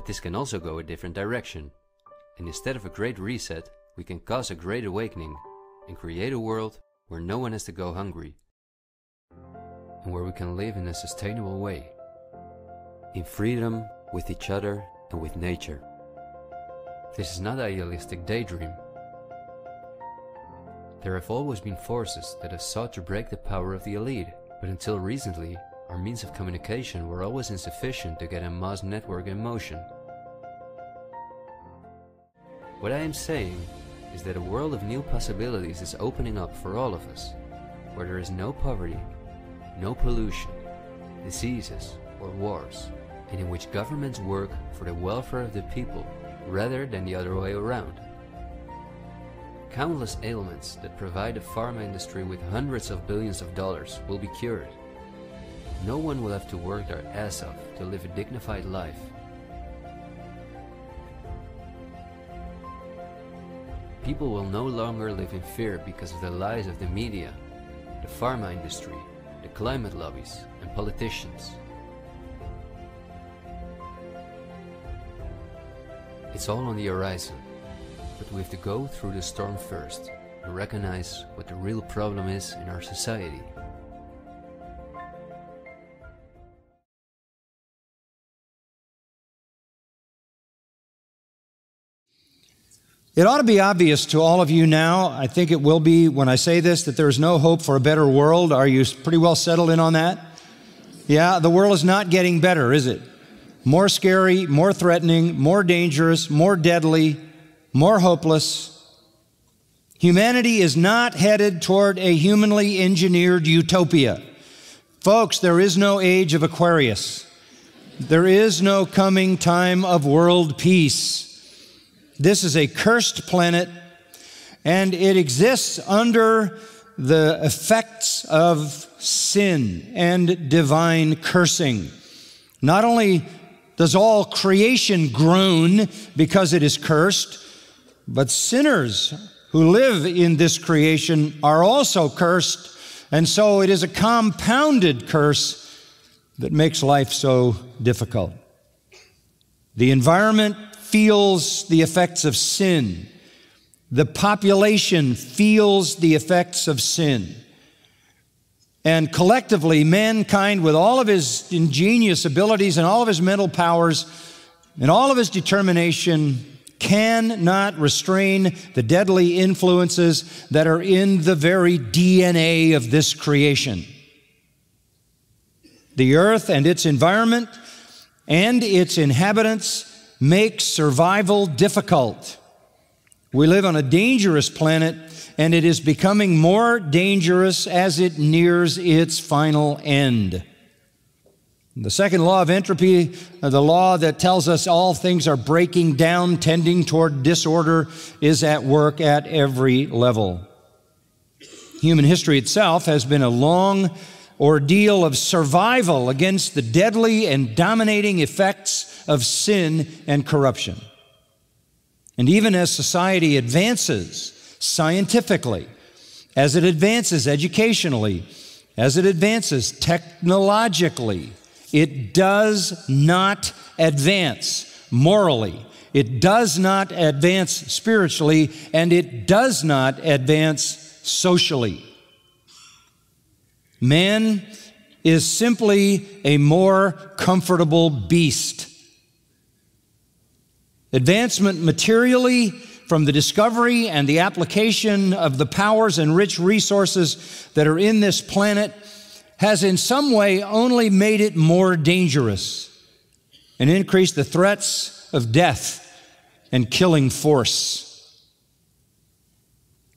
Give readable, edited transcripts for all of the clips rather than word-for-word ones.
this can also go a different direction. And instead of a great reset, we can cause a great awakening and create a world where no one has to go hungry, and where we can live in a sustainable way, in freedom with each other and with nature. This is not an idealistic daydream. There have always been forces that have sought to break the power of the elite, but until recently, our means of communication were always insufficient to get a mass network in motion. What I am saying is that a world of new possibilities is opening up for all of us, where there is no poverty, no pollution, diseases or wars, and in which governments work for the welfare of the people rather than the other way around. Countless ailments that provide the pharma industry with hundreds of billions of dollars will be cured. No one will have to work their ass off to live a dignified life. People will no longer live in fear because of the lies of the media, the pharma industry, the climate lobbies, and politicians. It's all on the horizon, but we have to go through the storm first and recognize what the real problem is in our society. It ought to be obvious to all of you now, I think it will be when I say this, that there is no hope for a better world. Are you pretty well settled in on that? Yeah, the world is not getting better, is it? More scary, more threatening, more dangerous, more deadly, more hopeless. Humanity is not headed toward a humanly engineered utopia. Folks, there is no age of Aquarius. There is no coming time of world peace. This is a cursed planet, and it exists under the effects of sin and divine cursing. Not only does all creation groan because it is cursed, but sinners who live in this creation are also cursed, and so it is a compounded curse that makes life so difficult. The environment feels the effects of sin. The population feels the effects of sin. And collectively, mankind, with all of his ingenious abilities and all of his mental powers and all of his determination, cannot restrain the deadly influences that are in the very DNA of this creation. The earth and its environment and its inhabitants make survival difficult. We live on a dangerous planet, and it is becoming more dangerous as it nears its final end. The second law of entropy, the law that tells us all things are breaking down, tending toward disorder, is at work at every level. Human history itself has been a long ordeal of survival against the deadly and dominating effects of sin and corruption. And even as society advances scientifically, as it advances educationally, as it advances technologically, it does not advance morally, it does not advance spiritually, and it does not advance socially. Man is simply a more comfortable beast. Advancement materially from the discovery and the application of the powers and rich resources that are in this planet has in some way only made it more dangerous and increased the threats of death and killing force.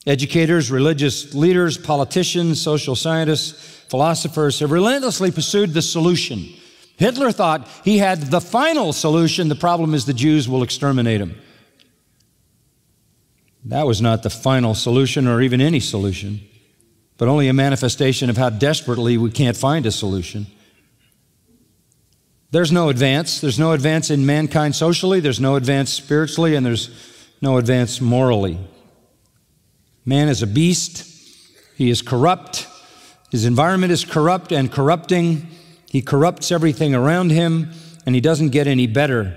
Educators, religious leaders, politicians, social scientists, philosophers have relentlessly pursued the solution. Hitler thought he had the final solution. The problem is the Jews will exterminate him. That was not the final solution or even any solution, but only a manifestation of how desperately we can't find a solution. There's no advance. There's no advance in mankind socially. There's no advance spiritually, and there's no advance morally. Man is a beast. He is corrupt. His environment is corrupt and corrupting. He corrupts everything around him, and he doesn't get any better.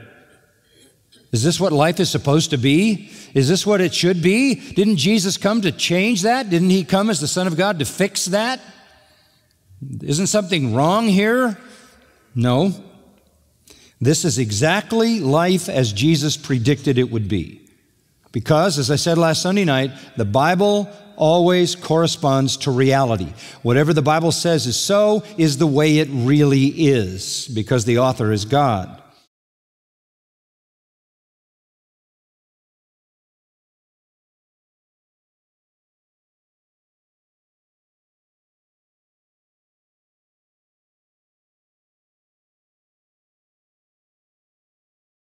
Is this what life is supposed to be? Is this what it should be? Didn't Jesus come to change that? Didn't he come as the Son of God to fix that? Isn't something wrong here? No. This is exactly life as Jesus predicted it would be. Because, as I said last Sunday night, the Bible always corresponds to reality. Whatever the Bible says is so is the way it really is, because the author is God.